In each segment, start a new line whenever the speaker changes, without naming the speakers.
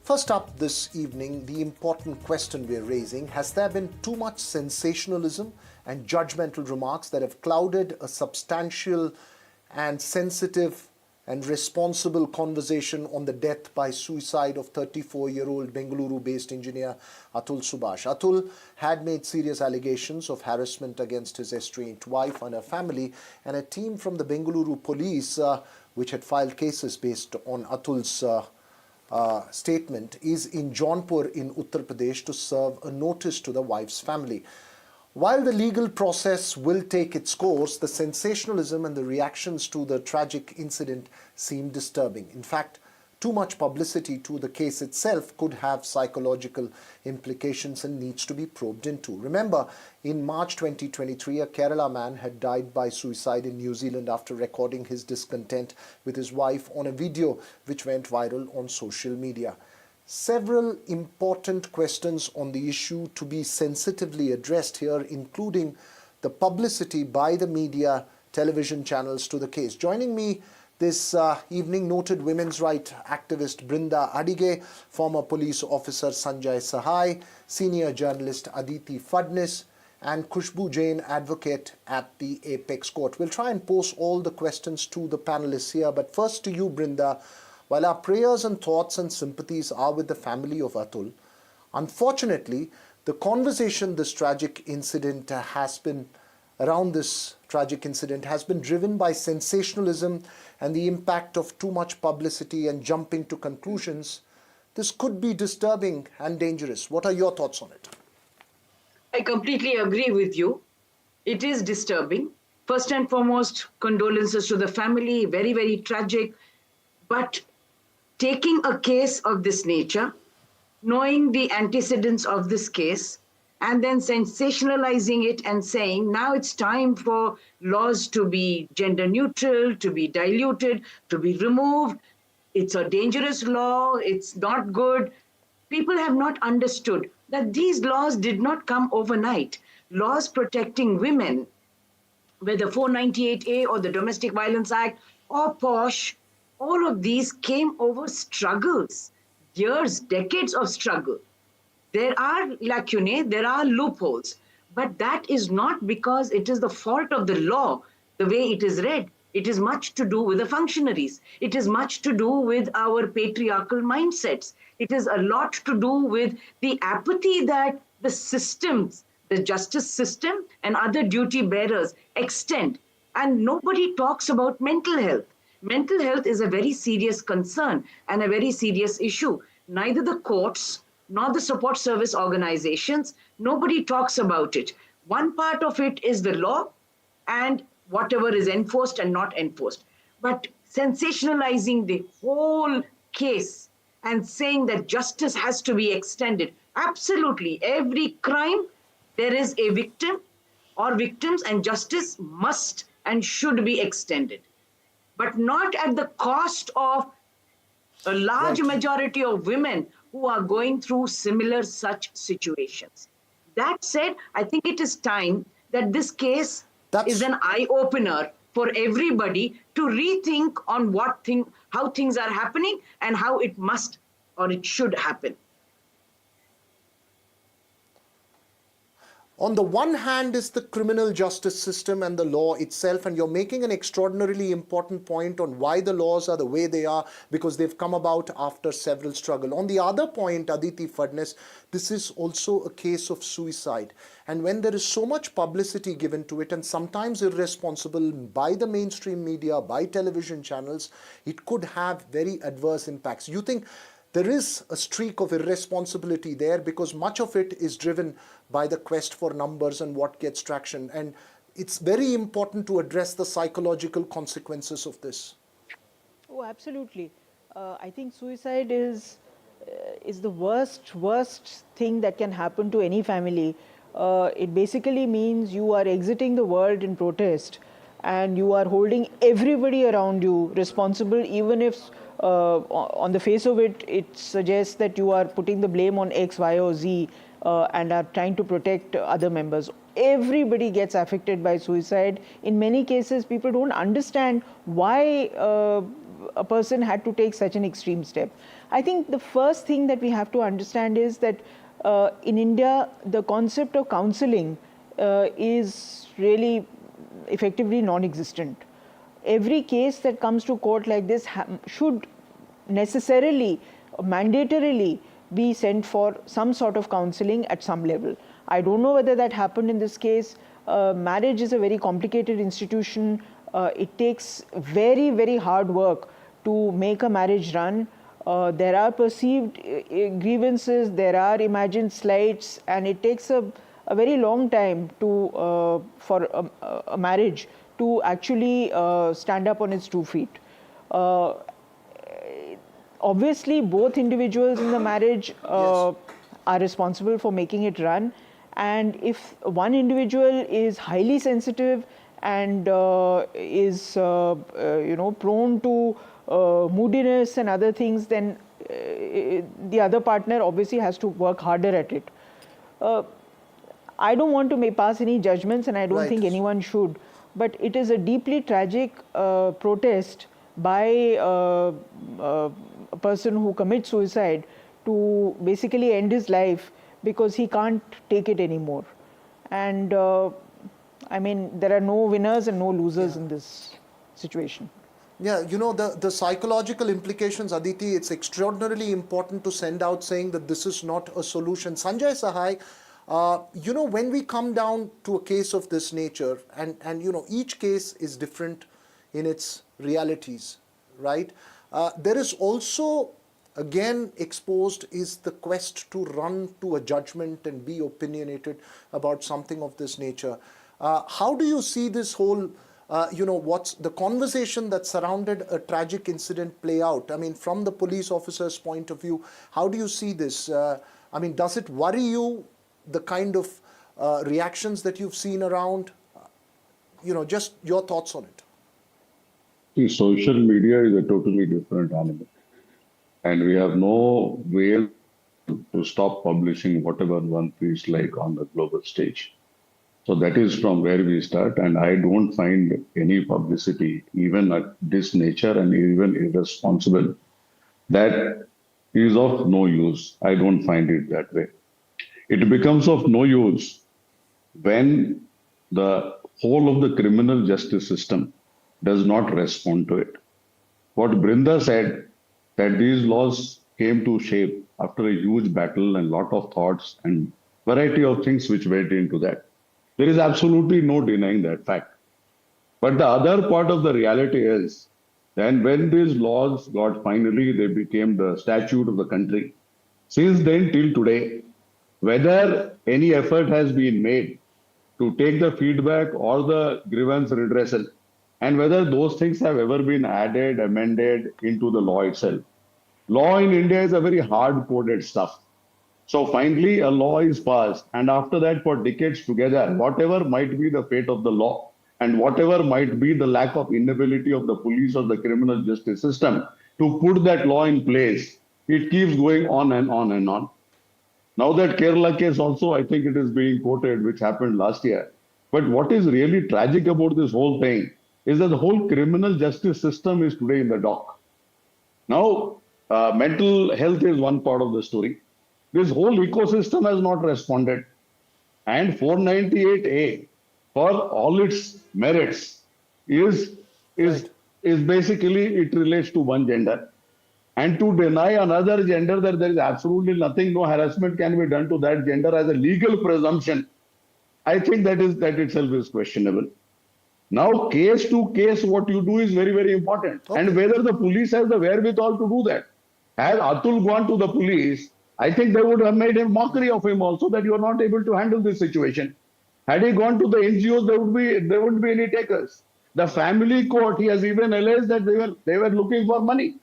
First up this evening, the important question we're raising: has there been too much sensationalism and judgmental remarks that have clouded a substantial and sensitive and responsible conversation on the death by suicide of 34-year-old Bengaluru-based engineer Atul Subhash? Atul had made serious allegations of harassment against his estranged wife and her family, and a team from the Bengaluru police, which had filed cases based on Atul's statement, is in Jaunpur in Uttar Pradesh to serve a notice to the wife's family. While the legal process will take its course, the sensationalism and the reactions to the tragic incident seem disturbing. In fact, too much publicity to the case itself could have psychological implications and needs to be probed into. Remember, in March 2023, a Kerala man had died by suicide in New Zealand after recording his discontent with his wife on a video which went viral on social media. Several important questions on the issue to be sensitively addressed here, including the publicity by the media, television channels to the case. Joining me this evening, noted women's rights activist Brinda Adige, former police officer Sanjay Sahai, senior journalist Aditi Fadnis, and Khushbu Jain, advocate at the Apex Court. We'll try and pose all the questions to the panelists here, but first to you, Brinda. While our prayers and thoughts and sympathies are with the family of Atul, unfortunately, the conversation this tragic incident has been driven by sensationalism and the impact of too much publicity and jumping to conclusions. This could be disturbing and dangerous. What are your thoughts on it?
I completely agree with you. It is disturbing. First and foremost, condolences to the family, very, very tragic. But taking a case of this nature, knowing the antecedents of this case, and then sensationalizing it and saying, now it's time for laws to be gender neutral, to be diluted, to be removed. It's a dangerous law. It's not good. People have not understood that these laws did not come overnight. Laws protecting women, whether 498A or the Domestic Violence Act or POSH, all of these came over struggles, years, decades of struggle. There are lacunae, there are loopholes, but that is not because it is the fault of the law, the way it is read. It is much to do with the functionaries. It is much to do with our patriarchal mindsets. It is a lot to do with the apathy that the systems, the justice system and other duty bearers extend. And nobody talks about mental health. Mental health is a very serious concern and a very serious issue. Neither the courts nor the support service organizations, nobody talks about it. One part of it is the law and whatever is enforced and not enforced. But sensationalizing the whole case and saying that justice has to be extended. Absolutely. Every crime, there is a victim or victims, and justice must and should be extended. But not at the cost of a large majority of women who are going through similar such situations. That said, I think it is time that this case is an eye-opener for everybody to rethink on how things are happening and how it must or it should happen.
On the one hand is the criminal justice system and the law itself, and you're making an extraordinarily important point on why the laws are the way they are, because they've come about after several struggles. On the other point, Aditi Fadnis, this is also a case of suicide. And when there is so much publicity given to it, and sometimes irresponsible by the mainstream media, by television channels, it could have very adverse impacts. You think there is a streak of irresponsibility there because much of it is driven by the quest for numbers and what gets traction. And it's very important to address the psychological consequences of this.
Oh, absolutely. I think suicide is the worst thing that can happen to any family. It basically means you are exiting the world in protest and you are holding everybody around you responsible, even if on the face of it, it suggests that you are putting the blame on X, Y, or Z and are trying to protect other members. Everybody gets affected by suicide. In many cases, people don't understand why a person had to take such an extreme step. I think the first thing that we have to understand is that in India, the concept of counseling is really effectively non-existent. Every case that comes to court like this should necessarily, mandatorily be sent for some sort of counseling at some level. I don't know whether that happened in this case. Marriage is a very complicated institution. It takes very, very hard work to make a marriage run. There are perceived grievances, there are imagined slights, and it takes a very long time to for a marriage to actually stand up on its 2 feet. Obviously, both individuals in the marriage are responsible for making it run. And if one individual is highly sensitive and is prone to moodiness and other things, then the other partner obviously has to work harder at it. I don't want to pass any judgments, and I don't think anyone should. But it is a deeply tragic protest by a person who commits suicide to basically end his life because he can't take it anymore. And I mean, there are no winners and no losers in this situation.
Yeah, you know, the psychological implications, Aditi, it's extraordinarily important to send out saying that this is not a solution. Sanjay Sahai, you know, when we come down to a case of this nature, and you know, each case is different in its realities, right? There is also, again, exposed is the quest to run to a judgment and be opinionated about something of this nature. How do you see this whole, you know, what's the conversation that surrounded a tragic incident play out? I mean, from the police officer's point of view, how do you see this? I mean, does it worry you, the kind of reactions that you've seen around? You know, just your thoughts on it.
See, social media is a totally different animal. And we have no way to stop publishing whatever one feels like on the global stage. So that is from where we start. And I don't find any publicity, even at this nature and even irresponsible, that is of no use. I don't find it that way. It becomes of no use when the whole of the criminal justice system does not respond to it. What Brinda said, that these laws came to shape after a huge battle and lot of thoughts and variety of things which went into that. There is absolutely no denying that fact. But the other part of the reality is, then when these laws got finally, they became the statute of the country. Since then till today, whether any effort has been made to take the feedback or the grievance redressal, and whether those things have ever been added, amended into the law itself. Law in India is a very hard-coded stuff. So finally, a law is passed, and after that, for decades together, whatever might be the fate of the law, and whatever might be the lack of inability of the police or the criminal justice system to put that law in place, it keeps going on and on and on. Now that Kerala case also, I think it is being quoted, which happened last year. But what is really tragic about this whole thing is that the whole criminal justice system is today in the dock. Now, mental health is one part of the story. This whole ecosystem has not responded. And 498A, for all its merits, is basically, it relates to one gender. And to deny another gender that there is absolutely nothing, no harassment can be done to that gender as a legal presumption, I think that itself is questionable. Now, case to case, what you do is very, very important. Okay. And whether the police has the wherewithal to do that. Had Atul gone to the police, I think they would have made a mockery of him also, that you are not able to handle this situation. Had he gone to the NGOs, there wouldn't be any takers. The family court, he has even alleged that they were looking for money.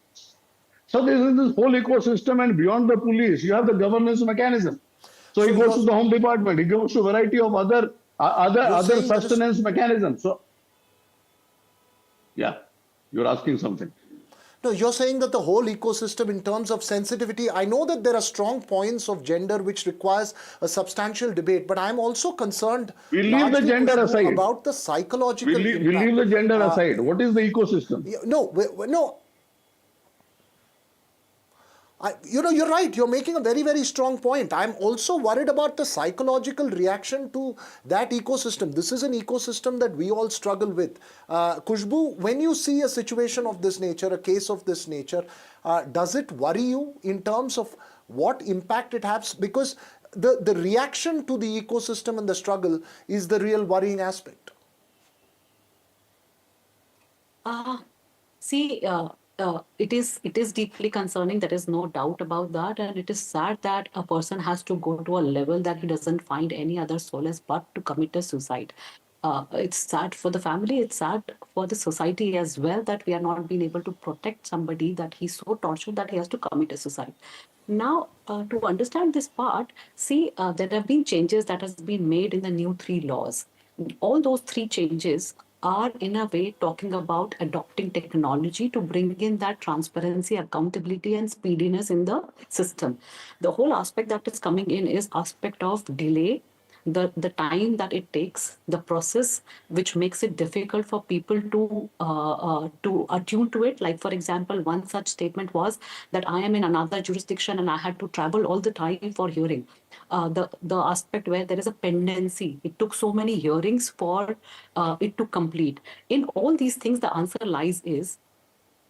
So this is this whole ecosystem, and beyond the police, you have the governance mechanism. So he goes to the Home Department, he goes to a variety of other sustenance mechanisms. So, yeah, you're asking something.
No, you're saying that the whole ecosystem in terms of sensitivity, I know that there are strong points of gender which requires a substantial debate, but I'm also concerned
we leave the gender aside.
About the psychological
we leave the gender aside. What is the ecosystem?
No, You're right. You're making a very, very strong point. I'm also worried about the psychological reaction to that ecosystem. This is an ecosystem that we all struggle with. Khushbu, when you see a situation of this nature, a case of this nature, does it worry you in terms of what impact it has? Because the reaction to the ecosystem and the struggle is the real worrying aspect.
It is deeply concerning. There is no doubt about that, and it is sad that a person has to go to a level that he doesn't find any other solace but to commit a suicide. It's sad for the family. It's sad for the society as well that we are not being able to protect somebody, that he's so tortured that he has to commit a suicide. Now, to understand this part, see, there have been changes that has been made in the new 3 laws. All those 3 changes are in a way talking about adopting technology to bring in that transparency, accountability, and speediness in the system. The whole aspect that is coming in is aspect of delay, the time that it takes, the process which makes it difficult for people to attune to it. Like, for example, one such statement was that I am in another jurisdiction and I had to travel all the time for hearing. The aspect where there is a pendency, it took so many hearings for it to complete. In all these things, the answer lies is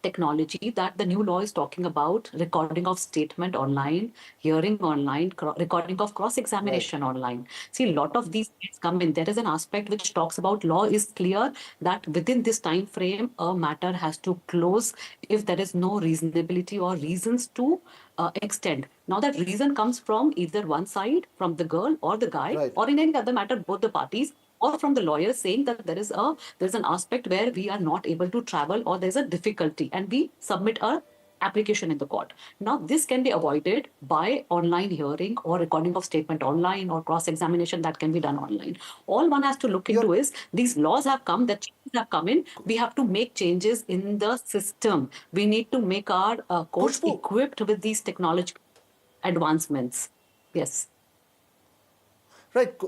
technology, that the new law is talking about: recording of statement online, hearing online, recording of cross-examination online. See, a lot of these things come in. There is an aspect which talks about law is clear that within this time frame, a matter has to close if there is no reasonability or reasons to extend. Now, that reason comes from either one side, from the girl or the guy,
Right.
or in any other matter, both the parties, or from the lawyer saying that there's an aspect where we are not able to travel or there's a difficulty, and we submit a application in the court. Now, this can be avoided by online hearing or recording of statement online or cross-examination that can be done online. All one has to look into is these laws have come, that changes have come in. We have to make changes in the system. We need to make our courts
Khushbu.
equipped with these technological advancements. Yes.
Right.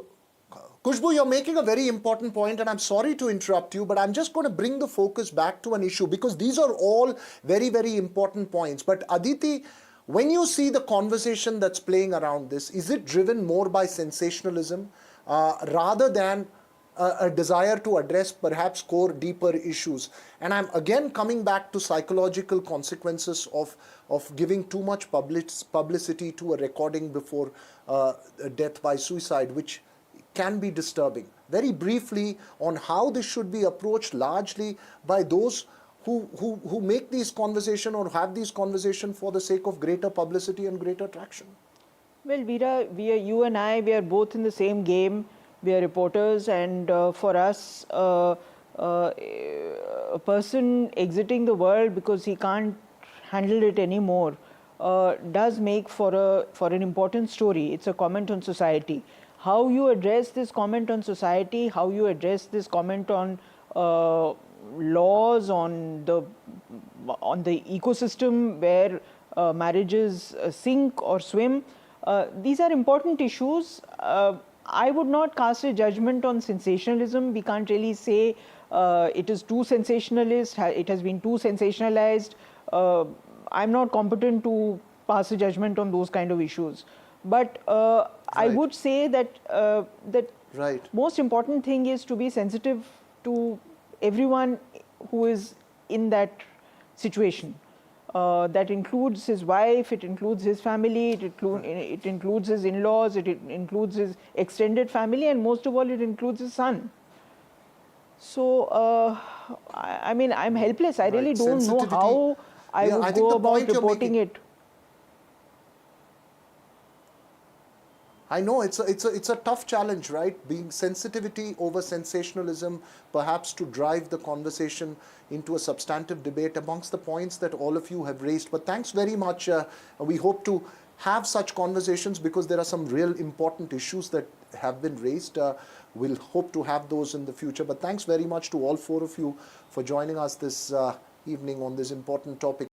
Khushbu, you're making a very important point, and I'm sorry to interrupt you, but I'm just going to bring the focus back to an issue because these are all very, very important points. But Aditi, when you see the conversation that's playing around this, is it driven more by sensationalism rather than a desire to address perhaps core, deeper issues? And I'm again coming back to psychological consequences of giving too much publicity to a recording before death by suicide, which can be disturbing. Very briefly on how this should be approached largely by those who make these conversations or have these conversations for the sake of greater publicity and greater traction.
Well, Veera, you and I, we are both in the same game. We are reporters, and for us, a person exiting the world because he can't handle it anymore does make for an important story. It's a comment on society. How you address this comment on society, how you address this comment on laws, on the ecosystem where marriages sink or swim, these are important issues. I would not cast a judgment on sensationalism. We can't really say it is too sensationalist, it has been too sensationalized. I'm not competent to pass a judgment on those kind of issues. But I would say that most important thing is to be sensitive to everyone who is in that situation. That includes his wife, it includes his family, it includes his in-laws, it includes his extended family, and most of all, it includes his son. So, I mean, I'm helpless. I really don't know how I would go about reporting it.
I know it's a tough challenge, right? Being sensitivity over sensationalism, perhaps to drive the conversation into a substantive debate amongst the points that all of you have raised. But thanks very much. We hope to have such conversations because there are some real important issues that have been raised. We'll hope to have those in the future. But thanks very much to all 4 of you for joining us this evening on this important topic.